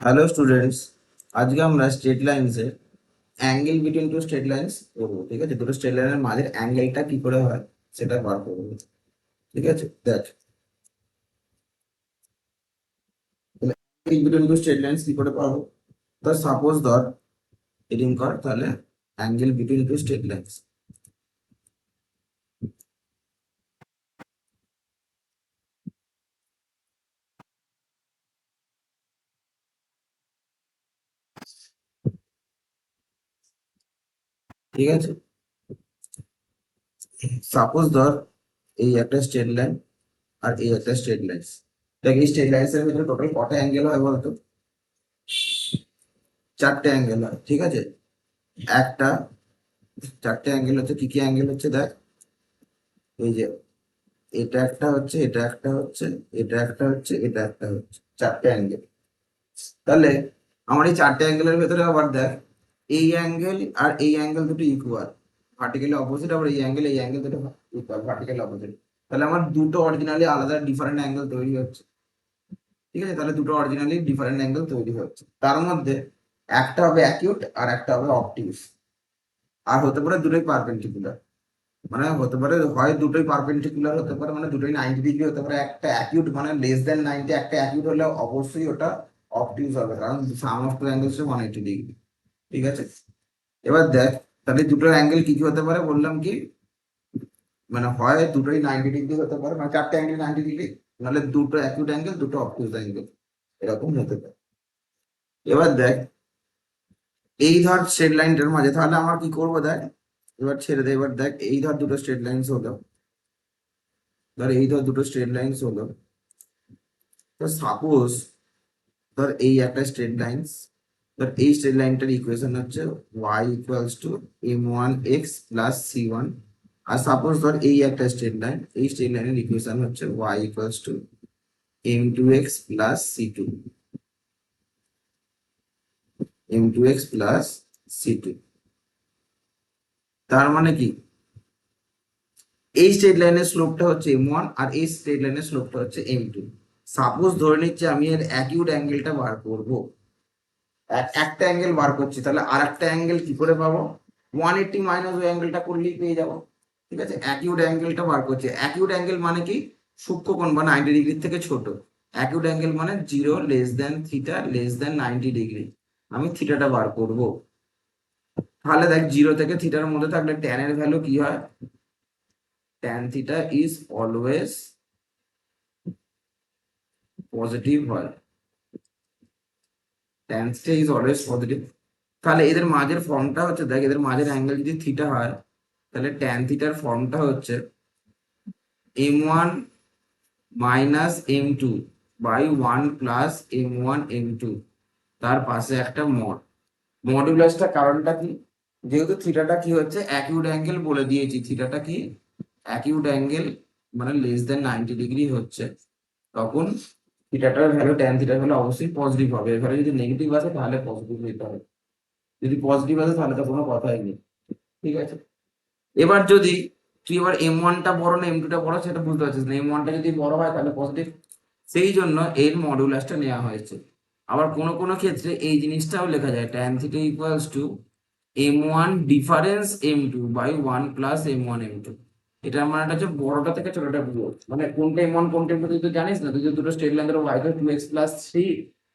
Hello students, আজকে আমরা straight লাইনসে angle between two straight lines করবো। ঠিক আছে, দুটো স্ট্রেট লাইনের মাঝের অ্যাঙ্গেলটা কি করে হয় সেটা বার করবো। ঠিক আছে, দেখ angle between two straight lines কি করে পাবো। তো সাপোজ ধর এডিং কর, তাহলে angle between two straight lines. ঠিক আছে, সাপোজ ধর এই একটা স্ট্রেট লাইন আর এই একটা স্ট্রেট লাইন। দেখ এই স্ট্রেট লাইনস এর ভিতরে টোটাল কটা অ্যাঙ্গেল হয় বলতো? চারটে অ্যাঙ্গেল হয়। ঠিক আছে, একটা চারটে অ্যাঙ্গেল হচ্ছে কি কি অ্যাঙ্গেল হচ্ছে দেখ, এই যে এটা একটা হচ্ছে, এটা একটা হচ্ছে, এটা একটা হচ্ছে, এটা একটা হচ্ছে, চারটে অ্যাঙ্গেল। তাহলে আমার এই চারটে অ্যাঙ্গেলের ভেতরে আবার দেখ, এই অ্যাঙ্গেল আর এই অ্যাঙ্গেল দুটো ইকুয়াল, ভার্টিক্যালি অপোজিট। আবার এই অ্যাঙ্গেল দুটো ইকুয়াল, ভার্টিক্যালি অপোজিট। তাহলে আমার দুটো অরিজিনালি আলাদা ডিফারেন্ট অ্যাঙ্গেল তৈরি হচ্ছে। ঠিক আছে, তাহলে দুটো অরিজিনালি ডিফারেন্ট অ্যাঙ্গেল তৈরি হচ্ছে। তার মধ্যে একটা হবে অ্যাকিউট আর একটা হবে অবটিউস। আর হতে পারে দুটোই পারপেন্ডিকুলার। মানে হতে পারে হয় দুটোই পারপেন্ডিকুলার হতে পারে, মানে দুটোই 90 ডিগ্রি হতে পারে। একটা অ্যাকিউট মানে লেস দেন 90, একটা অ্যাকিউট হলে অবশ্যই ওটা অবটিউস হবে, কারণ সাম অফ টু অ্যাঙ্গেলস 180 ডিগ্রি। ঠিক আছে, এবার দেখ তাহলে দুটোর অ্যাঙ্গেল কি কি হতে পারে বললাম কি, মানে হয় দুটোই 90 ডিগ্রি হতে পারে, মানে চারটে অ্যাঙ্গেল 90 ডিগ্রি, নাহলে দুটো অ্যাকিউট অ্যাঙ্গেল দুটো অবটিউস অ্যাঙ্গেল, এরকম হতে পারে। এবার দেখ এই ধর স্ট্রেট লাইনটার মাঝে তাহলে আমার কি করবো দেখ, এবার ছেড়ে দে। এবার দেখ এই ধর দুটো স্ট্রেট লাইনস হলো, ধর এই ধর দুটো স্ট্রেট লাইনস হলো। তো সাপোজ ধর এই একটা স্ট্রেট লাইনস, ধর এই স্ট্রেট লাইনটার ইকুয়েশন হচ্ছে y equals to m1x plus c1। আর সাপোজ ধর এই একটা স্ট্রেট লাইন, এই স্ট্রেট লাইনের ইকুয়েশন হচ্ছে y equals to m2x plus c2, m2x plus c2। তার মানে কি, এই স্ট্রেট লাইনের স্লোপটা হচ্ছে m1 আর এই স্ট্রেট লাইনের স্লোপটা হচ্ছে m2। সাপোজ ধরে নিচ্ছে আমি এর অ্যাকিউট অ্যাঙ্গেলটা বার করবো, একটা অ্যাঙ্গেল বার করছি, তাহলে আর একটা অ্যাঙ্গেল কি করে পাবো? 180 মাইনাস ওই অ্যাঙ্গেলটা করলেই পেয়ে যাবো। ঠিক আছে, অ্যাকিউট অ্যাঙ্গেলটা বার করছি। অ্যাকিউট অ্যাঙ্গেল মানে কি, সূক্ষ্মকোণ বা 90 ডিগ্রির থেকে ছোট। অ্যাকিউট অ্যাঙ্গেল মানে 0 θ <90 ডিগ্রি। আমি থিটাটা বার করব। তাহলে দেখ 0 থেকে থিটার মধ্যে থাকলে ট্যান এর ভ্যালু কি হয়? Tan theta is always positive হয়। Tan theta is always positive. তাহলে এদের মাঝের ফর্মটা হচ্ছে, দেখ এদের মাঝের অ্যাঙ্গেল যদি থিটা হয়, তাহলে ট্যান থিটার ফর্মটা হচ্ছে m1 minus m2 by 1 plus m1 m2, তার পাশে একটা মড। মডুলাসটা কারণটা কি, যেহেতু থিটাটা কি হচ্ছে অ্যাকিউট অ্যাঙ্গেল বলে দিয়েছি, থিটাটা কি অ্যাকিউট অ্যাঙ্গেল মানে <90 ডিগ্রি হচ্ছে, তখন থিটাটার ভ্যালু ট্যান থিটার ভ্যালু অবশ্যই পজিটিভ হবে। এবারে যদি নেগেটিভ আসে তাহলে পজিটিভ নিতে হবে, যদি পজিটিভ আসে তাহলে তো কোনো কথাই নেই। ঠিক আছে, এবার যদি তুই এবার m1টা বড় না m2টা বড় সেটা বুঝতে পারছিস না, m1টা যদি বড় হয় তাহলে পজিটিভ, সেই জন্য এর মডুলাসটা নেওয়া হয়েছে। আবার কোনো কোনো ক্ষেত্রে এই জিনিসটাও লেখা যায় tan theta equals to m1 difference m2 by 1 plus m1 m2। এটা মানে হচ্ছে বড়টা থেকে ছোটটা বুঝো, মানে কোনটা m1 কোনটা m2 তুই তো জানিস না। তুই যে দুটো স্ট্রেট লাইন ধরো y = 2x + 3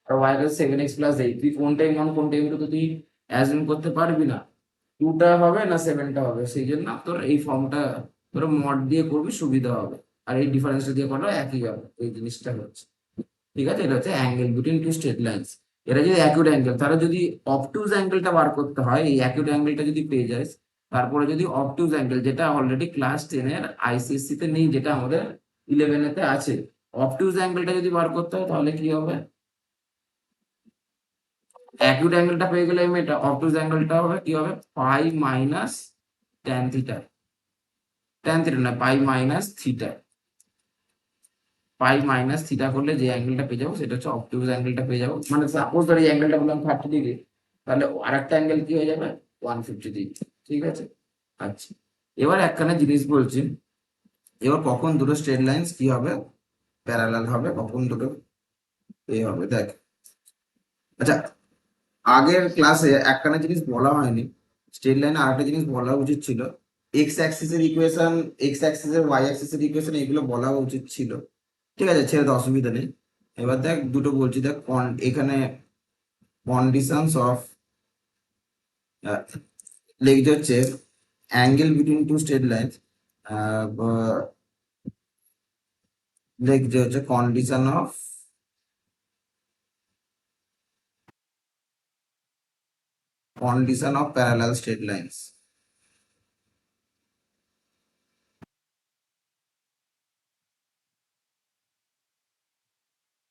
আর y = 7x + 8, তুই কোনটা m1 কোনটা m2 তো তুই অ্যাজিউম করতে পারবি না, 2টা হবে না 7টা হবে। সেই জন্য তোর এই ফর্মটা তোর মড দিয়ে করবি, সুবিধা হবে। আর এই ডিফারেন্সটা দিয়ে করলে একই হবে, এই জিনিসটা হচ্ছে। ঠিক আছে, এটা হচ্ছে angle between two straight lines. এটা যদি অ্যাকিউট অ্যাঙ্গেল, তাহলে যদি অবটুজ অ্যাঙ্গেলটা বার করতে হয়, এই অ্যাকিউট অ্যাঙ্গেলটা যদি পেয়ে যাস, তারপরে যদি অবটুজ অ্যাঙ্গেল, যেটা অলরেডি ক্লাস 10 এর আইসিএসসি তে নেই, যেটা আমাদের 11 এতে আছে, অবটুজ অ্যাঙ্গেলটা যদি বার করতে হয় তাহলে কি হবে, অ্যাকিউট অ্যাঙ্গেলটা পেয়ে গেলে আমি এটা অবটুজ অ্যাঙ্গেলটা হবে কি হবে, pi minus tan theta, tan theta না pi minus theta. Pi minus theta করলে যে অ্যাঙ্গেলটা পেয়ে যাবো সেটা হচ্ছে অবটুজ অ্যাঙ্গেলটা পেয়ে যাবো। মানে সাপোজ ধর এই অ্যাঙ্গেলটা বললাম 30 ডিগ্রি, তাহলে আরেকটা অ্যাঙ্গেল কি হয়ে যাবে 150 ডিগ্রি। ঠিক আছে, আচ্ছা এবার একখানা জিনিস বলছি, এবার কখন দুটো স্ট্রেট লাইনস কি হবে, প্যারালাল হবে, কখন দুটো এ হবে দেখ। আচ্ছা, আগের ক্লাসে একখানা জিনিস বলা হয়নি, স্ট্রেট লাইনে আরেকটা জিনিস বলা উচিত ছিল। এক্স অ্যাক্সিসের ইকুয়েশন, এক্স অ্যাক্সিসের ওয়াই অ্যাক্সিসের ইকুয়েশন এগুলো বলা উচিত ছিল। ঠিক আছে, ছেড়ে তো অসুবিধা নেই। এবার দেখ দুটো বলছি, দেখ এখানে কন্ডিশনস অফ লিখতে হচ্ছে angle between two straight line, লিখতে হচ্ছে condition of parallel straight lines.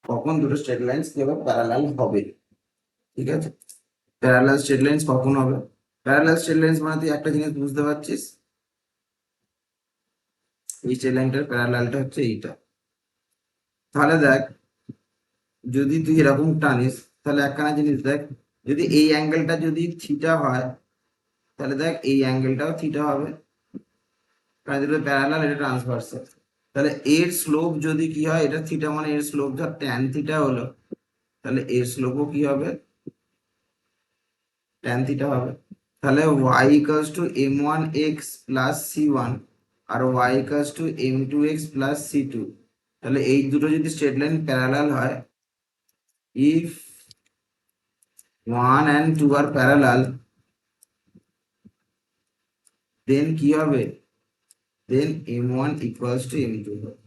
কখন দুটো স্ট্রেট লাইনস কিভাবে প্যারালাল হবে, ঠিক আছে? প্যারালাল স্ট্রেট লাইনস কখন হবে? প্যারালাল স্ট্রেট লাইনস মানে তুই একটা জিনিস বুঝতে পারছিস, এই স্ট্রেট লাইনটার প্যারালালটা হচ্ছে এইটা। তাহলে দেখ, যদি তুই এরকম টানিস, তাহলে একখানা জিনিস দেখ, যদি এই অ্যাঙ্গেলটা যদি থিটা হয়, তাহলে দেখ এই অ্যাঙ্গেলটাও থিটা হবে, কারণ এটা প্যারালাল, এটা ট্রান্সভার্সাল। তাহলে এর স্লোপ যদি কি হয়, এটা থিটা মানে এর স্লোপ ধর ট্যান থিটা হলো, তাহলে এর স্লোপও কি হবে, ট্যান থিটা হবে। তাহলে y equals to m1x plus c1 আর y equals to m2x plus c2। তাহলে এই দুটো যদি স্ট্রেট লাইন প্যারালাল হয়, if 1 and 2 are parallel, then কি হবে, দেন m1 ইকুয়ালস টু m2 হবে।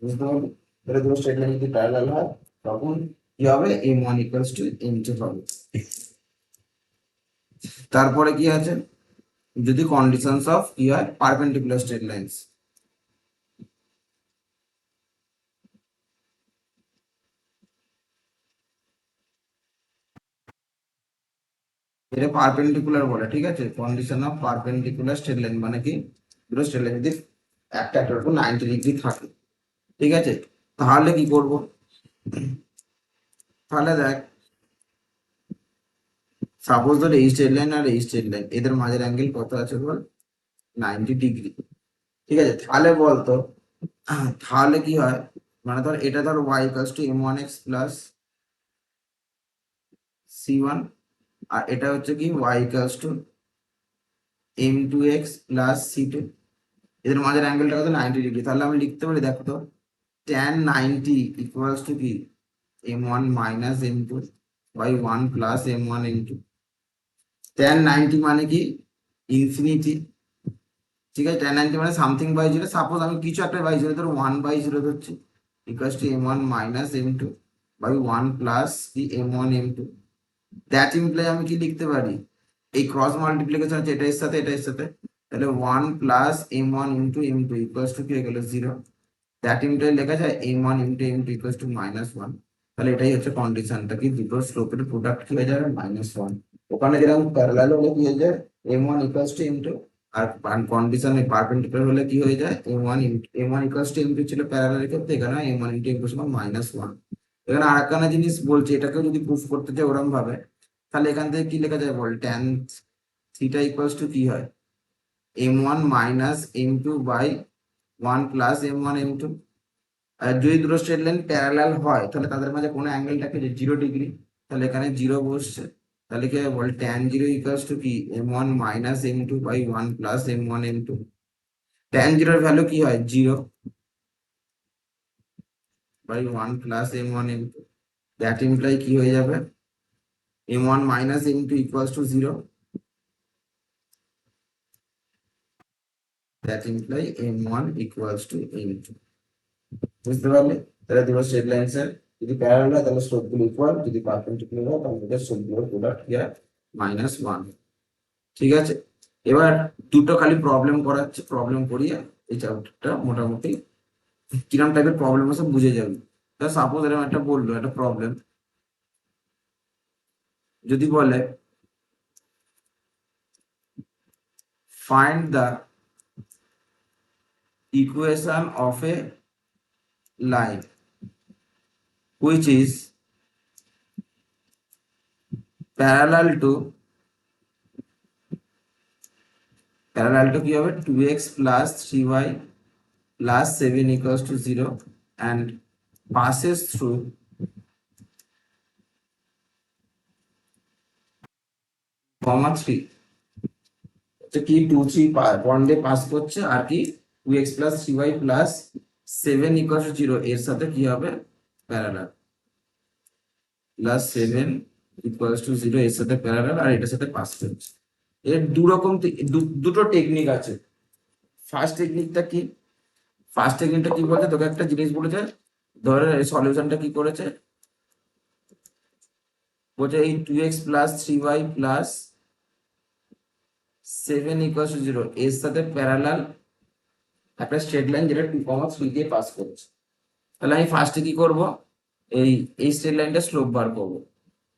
বুঝতে পারলি? তাহলে দুটো স্ট্রেট লাইন যদি প্যারালাল হয়, তখন কি হবে, m1 ইকুয়ালস টু m2 হবে। তারপরে কি আছে, যদি কন্ডিশনস অফ কি হয়, পারপেন্ডিকুলার স্ট্রেট লাইনস। এটা পারপেন্ডিকুলার বলে, ঠিক আছে? Condition of perpendicular straight line মানে কি, দুটো স্ট্রেট লাইন যদি একটা একটার উপর 90 ডিগ্রি থাকে, ঠিক আছে? তাহলে কি করব, তাহলে দেখ, সাপোজ ধর এই স্ট্রেট লাইন আর এই স্ট্রেট লাইন, এদের মাঝের অ্যাঙ্গেল কত আছে বল, 90 ডিগ্রি। ঠিক আছে, তাহলে বলতো, তাহলে কি হয়, মানে ধর এটা ধর y equals to m1x plus c1, আর এটা হচ্ছে কি y equals to m2x plus c2। এদের মাঝের অ্যাঙ্গেলটা কত, 90 ডিগ্রি। তাহলে আমি লিখতে পারি, দেখো তো, tan 90 ইকুয়ালস টু কি, m1 minus m2 by 1 plus m1 m2। tan 90 মানে কি, ইনফিনিটি। ঠিক আছে, tan 90 মানে সামথিং বাই জিরো, সাপোজ আমি কিছু একটা বাই জিরো ধরো 1/0 ধরছি, equals to m1 minus m2 by 1 plus কি m1 m2। দ্যাট ইমপ্লাই আমি কি লিখতে পারি, এই ক্রস মাল্টিপ্লিকেশন হচ্ছে এটা এর সাথে এটা এর সাথে, তাহলে 1 plus m1 into m2 equals to কি হয়ে গেল, 0। দ্যাট ইমপ্লাই লেখা যায় m1 into m2 equals to -1। তাহলে এটাই হচ্ছে কন্ডিশনটা, কি দুটো স্লোপের প্রোডাক্ট কি হয়ে যাবে, -1। ওখানে যেরকম প্যারালাল হলে কি হয়ে যায়, m1 ইকুয়ালস টু m2, আর কন্ডিশনে পারপেন্ডিকুলার হলে কি হয়ে যায়, m1 ইকুয়ালস টু m2 ছিল প্যারালালের ক্ষেত্রে, এখানে m1 ইন্টু m2 সমান -1। এখানে আরেকখানা জিনিস বলছি, এটাকে যদি প্রুফ করতে চাই ওরকম ভাবে, তাহলে এখান থেকে কি লেখা যায় বল, tan থিটা ইকুয়ালস টু কি হয়, m1 minus m2 by 1 plus m1 m2। আর যদি দুটো স্ট্রেট লাইন প্যারালাল হয়, তাহলে তাদের মাঝে কোনো অ্যাঙ্গেলটাকে 0 ডিগ্রি, তাহলে এখানে 0 বসছে। তাহলে কি হবে বল, tan 0 ইকুয়ালস টু কি, m1 minus m2 by 1 plus m1 m2। tan 0 এর ভ্যালু কি হয়, 0 by 1 plus m1 m2। That imply কি হয়ে যাবে, m1 minus m2 equals to 0, that imply m1 equals to m2। বুঝতে পারলে? তাহলে দুটো স্ট্রেট লাইনস এর যদি প্যারালাল হয়, তাহলে স্লোপ গুলো ইকুয়াল, যদি পারপেন্ডিকুলার হয়, তাহলে ওদের স্লোপ গুলোর প্রোডাক্ট কি হয়, -1। ঠিক আছে, এবার দুটো খালি প্রবলেম করাচ্ছে, প্রবলেম করিয়ে এই চ্যাপ্টারটা মোটামুটি কিরকম টাইপের প্রবলেম আছে বুঝে যাবে। তা সাপোজ এরকম একটা বললো, একটা প্রবলেম যদি বলে, find the equation of A line which is parallel to কি হবে, 2x plus 3y plus 7 equals to 0 and passes through কমা 3 কি 2 3 পয়েন্ট দিয়ে পাস করছে, আর কি 2x + 3y + 7 = 0 এর সাথে কি হবে প্যারালাল, +7 = 0 এর সাথে প্যারালাল, আর এটার সাথে পাস করছে। এর দুটো টেকনিক আছে। ফার্স্ট টেকনিকটা কি, বলছে, তোকে একটা জিনিস বলেছে, ধরে সলিউশনটা কি করেছে, বলছে এই 2x + 3y + 7 = 0 এর সাথে প্যারালাল একটা স্ট্রেট লাইন যেটা 2, 3 দিয়ে পাস করছে। তাহলে আমি ফার্স্টে কি করব, এই স্ট্রেট লাইনটা স্লোপ বার করব।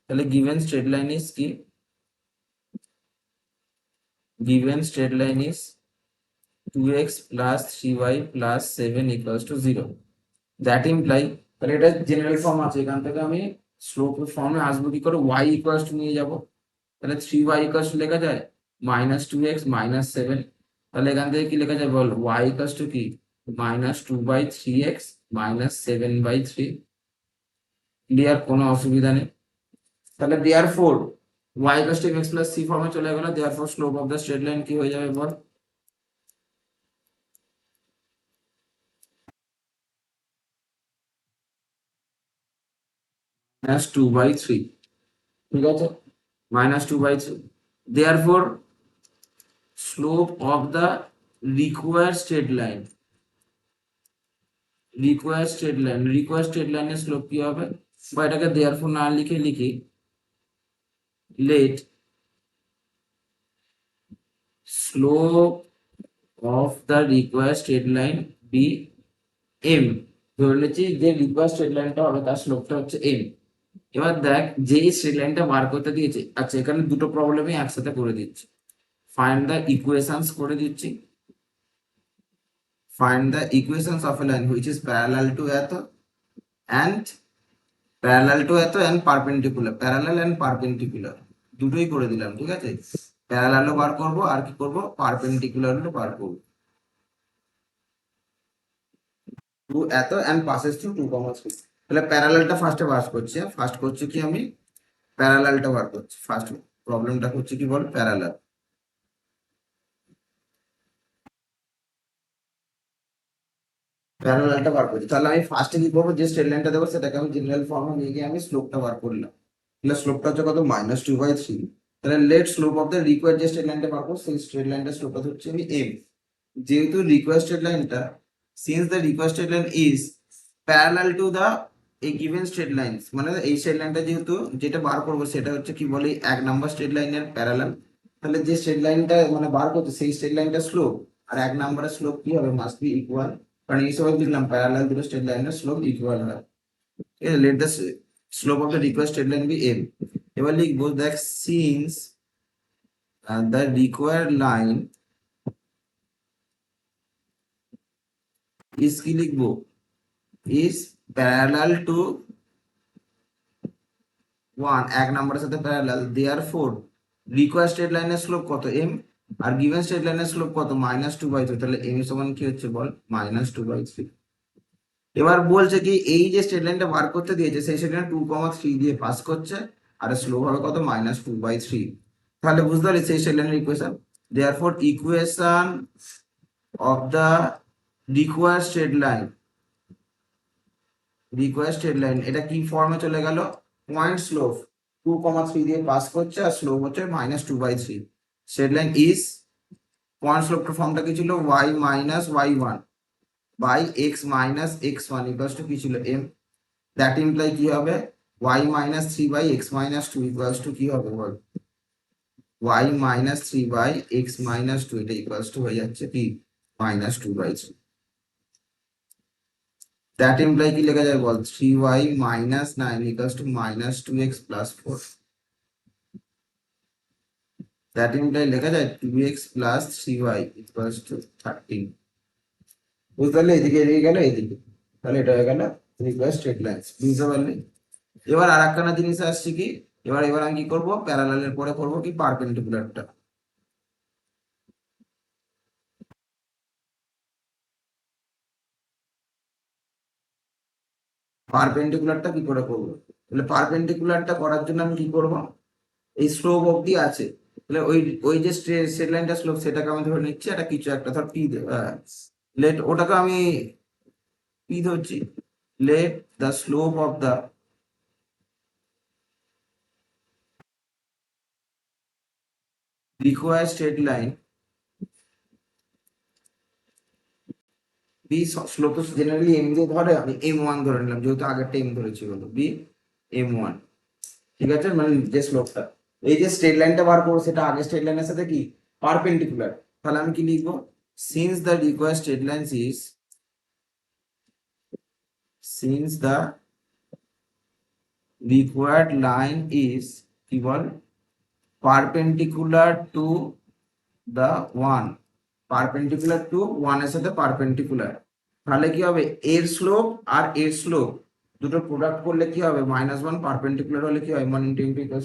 তাহলে গিভেন স্ট্রেট লাইন ইজ কি, given straight line is 2x + 3y + 7 = 0. That imply, তাহলে এটা জেনারেল ফর্ম আছে, এখান থেকে আমি স্লোপ ফর্মে আসবো কি করে, y = নিয়ে যাব, তাহলে 3y = লেখা যায় -2x - 7। তাহলে এখান থেকে কি লেখা যায় বল, y = কি -2/3x - 7/3। ক্লিয়ার, কোনো অসুবিধা নেই। তাহলে therefore y = mx + c ফর্মে চলে গেল, therefore slope of the straight line কি হয়ে যাবে বল, -2/3। ঠিক আছে, -2/3। therefore slope of the required straight line, required straight line এর স্লোপ কি হবে, বা এটাকে therefore না লিখে লিখি, let slope of the required straight line be m। ধরে নিচ্ছি যে রিকোয়ার্ড স্ট্রেট লাইনটা হবে তার স্লোপটা হচ্ছে m। এবার দেখ যে স্ট্রেট লাইনটা বার করতে দিয়েছে, আচ্ছা এখানে দুটো প্রবলেমই একসাথে করে দিচ্ছি, ফাইন্ড দ্য ইকুয়েশনস করে দিচ্ছি, find the equations of a line which is parallel to eto and parallel and perpendicular দুটোই করে দিলাম। ঠিক আছে, প্যারালালও বার করব, আর কি করব, পারপেন্ডিকুলারও বার করব। টু এতো এন্ড পাসেস থ্রু 2, 3। তাহলে প্যারালালটা ফার্স্টে বার করছি, ফার্স্ট করছি কি আমি প্যারালালটা বার করছি, ফার্স্ট প্রবলেমটা করছি কি বল, প্যারালালটা বার করছি। তাহলে আমি ফার্স্টে কি করবো, যে স্ট্রেট লাইনটা দেবো সেটাকে আমি জেনারেল ফর্মে নিয়ে গিয়ে আমি স্লোপটা বার করলাম। তাহলে স্লোপটা হচ্ছে কত, -2/3। তাহলে let slope of the required যে স্ট্রেট লাইনটা বার করবো সেই স্ট্রেট লাইনটা স্লোপটা হচ্ছে আমি m। যেহেতু রিকোয়ার্ড স্ট্রেট লাইনটা, since the required straight line is parallel to the এই গিভেন স্ট্রেট লাইনস, মানে এই স্ট্রেট লাইনটা যেহেতু যেটা বার করবো সেটা হচ্ছে কি বলে 1 নম্বর স্ট্রেট লাইনের প্যারালাল। তাহলে যে স্ট্রেট লাইনটা মানে বার করছে সেই স্ট্রেট লাইনটা স্লোপ, আর 1 নম্বরের স্লোপ কি হবে, মাস্ট বি ইকুয়াল, কারণ এই সময় দেখলাম প্যারালাল দুটো স্ট্রেট লাইনের স্লোপ ইকুয়াল হয়। ঠিক আছে, let the slope of the required straight line be m। এবার লিখবো দেখ, since the required line is, কি লিখবো, ইজ প্যারালাল টু 1 নম্বরের সাথে প্যারালাল, দেয়ারফোর রিকোয়ার্ড স্ট্রেট লাইনের স্লোপ কত m, আর গিভেন স্ট্রেট লাইনের স্লোপ কত -2/3। তাহলে m সমান কি হচ্ছে বল, -2/3। এবার বলছে কি এই যে স্ট্রেট লাইনটা বার করতে দিয়েছে সেই স্ট্রেট লাইন 2, 3 দিয়ে পাস করছে, আর স্লোপ হবে কত, -2/3। তাহলে বুঝতে পারলি সেই স্ট্রেট লাইনের equation, therefore equation of the required straight line, এটা কি ফর্মে চলে গেল, পয়েন্ট স্লোপ 2, 3 দিয়ে পাস করছে, আর স্লোপ হচ্ছে -2/3। স্ট্রেট লাইন ইজ, পয়েন্ট স্লোপটার ফর্মটা কি ছিল, y - y1 by x - x1 equals to কি ছিল m। দ্যাট ইমপ্লাই কি হবে, y - 3/x - 2 ইকুয়ালস টু কি হবে বল, y - 3/x - 2, এটা ইকুয়ালস টু হয়ে যাচ্ছে কি -2/3। দ্যাট ইমপ্লাই কি লেখা যায় বল, 3y - 9 equals to -2x + 4। That imply লেখা যায় 2x + 3y ইকুয়ালস টু 13। বুঝতে পারলে, এদিকে এদিকে গেল এদিকে, তাহলে এটা হয়ে গেল রিকোয়ার্ড স্ট্রেট লাইনস। বুঝতে পারলি, এবার আর একখানা জিনিস আসছে কি, এবার আমি কি করবো, প্যারালালের পরে করবো কি পারপেন্ডিকুলারটা। পারপেন্ডিকুলারটা কি করে করবো, তাহলে পারপেন্ডিকুলারটা করার জন্য আমি কি করবো, এই স্লোপ অবধি আছে, তাহলে ওই ওই যে স্ট্রেট লাইনটা স্লোপ সেটাকে আমি ধরে নিচ্ছি এটা কিছু একটা ধর পি লেট ওটাকে আমি পি ধরছি। Let the slope of the required straight line be slope তো জেনারেলি এম দিয়ে ধরে, আমি M1 ধরে নিলাম যেহেতু আগেরটা এম ধরেছি বলো, বি M1। ঠিক আছে, মানে যে স্লোপটা এই যে স্ট্রেট লাইনটা বার করবো সেটা আগে স্ট্রেট লাইনের সাথে কি পারপেন্ডিকুলার, তাহলে আমি কি লিখবো, since the required straight line is since the required line is কি বল perpendicular to the one, perpendicular to one এর সাথে perpendicular, তাহলে কি হবে এর স্লোপ আর এর স্লোপ দুটো প্রোডাক্ট করলে কি হবে -1, পারপেন্ডিকুলার হলে কি হয় 1 *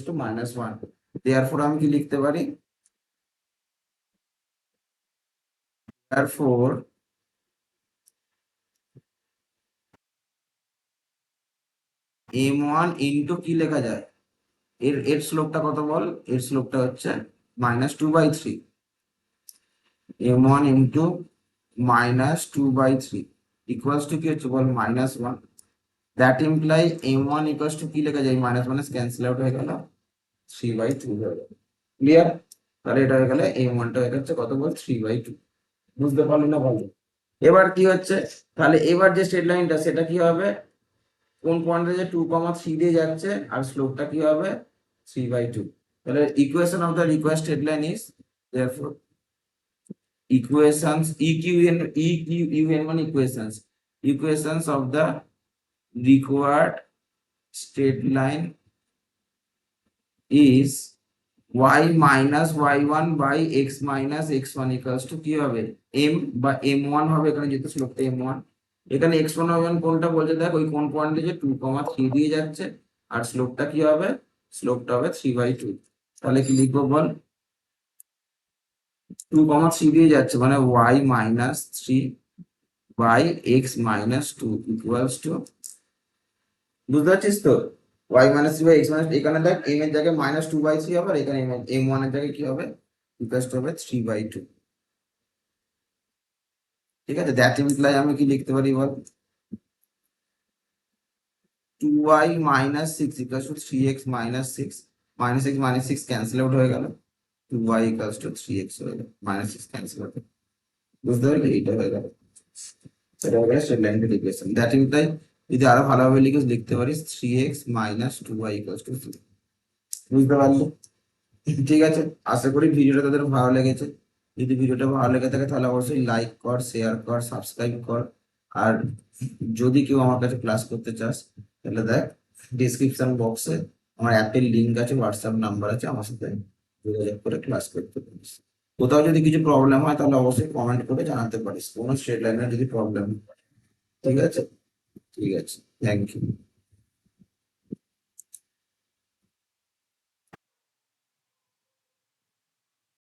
* -1, therefore আমি কি লিখতে পারি, therefore m1 ইনটু কি লেখা যায়, এর এর স্লোপটা কত বল, এর স্লোপটা হচ্ছে -2/3, m1 ইন্টু -2/3 ইকুয়ালস টু কি হচ্ছে বল -1, that imply m1 equals to কি লেখা যায়, -1 ক্যান্সেল আউট হয়ে গেল 3/2 হয়ে গেল। ক্লিয়ার, তাহলে এটা হয়ে গেলে m1 টা হয়ে যাচ্ছে কত বল 3/2। বুঝতে পারলি না ভালো? এবার কি হচ্ছে, তাহলে এবার যে স্ট্রেট লাইনটা সেটা কি হবে, কোন পয়েন্টে যে 2,3 দিয়ে যাচ্ছে আর স্লোপটা কি হবে 3/2, তাহলে equation of the required straight line is therefore equations equn মানে equations of the required straight line is y minus y1 by x minus x1 equals to কি হবে m বা m1 হবে, এখানে যেহেতু স্লোপটা m1, এখানে x1 y1 কোনটা বলছে দেখ, ওই কোন পয়েন্টে যে 2,3 দিয়ে যাচ্ছে আর স্লোপটা কি হবে, স্লোপটা হবে 3/2, তাহলে কি লিখবো বল 2,3 দিয়ে যাচ্ছে মানে y minus 3 by x minus 2 equals to, বুঝতে পারছিস তো, y minus 3 by x minus, এখানে দেখ m এর জায়গায় -2/3 হবে আর এখানে m1 এর জায়গায় কি হবে ইকুয়ালস টু হবে 3/2। ঠিক আছে, দ্যাট ইমপ্লাই আমি কি লিখতে পারি বল 2y minus 6 equals to 3x minus 6, -x -6 cancel out হয়ে গেল, 2y equals to 3x হয়ে গেল, -6 ক্যান্সেল আউট, বুঝতে পারলি, এইটা হয়ে গেল, এটা হয়ে গেল স্ট্রেট লাইনের ইকুয়েশন। দ্যাট ইমপ্লাই যদি আরো ভালোভাবে লিখতে পারিস 3x minus 2y equals to 3, বুঝতে পারলি? ঠিক আছে, আশা করি ভিডিওটা তাদের ভালো লেগেছে। যদি ভিডিওটা ভালো লেগে থাকে তাহলে অবশ্যই লাইক কর, শেয়ার কর, সাবস্ক্রাইব কর। আর যদি কেউ আমার কাছে ক্লাস করতে চাস তাহলে দেখ ডিসক্রিপশন বক্সে আমার অ্যাপের লিঙ্ক আছে, হোয়াটসঅ্যাপ নাম্বার আছে, আমার সাথে যোগাযোগ করে ক্লাস করতে পারিস। কোথাও যদি কিছু প্রবলেম হয় তাহলে অবশ্যই কমেন্ট করে জানাতে পারিস, কোনো স্ট্রেট লাইনের যদি প্রবলেম। ঠিক আছে, ঠিক আছে, থ্যাংক ইউ।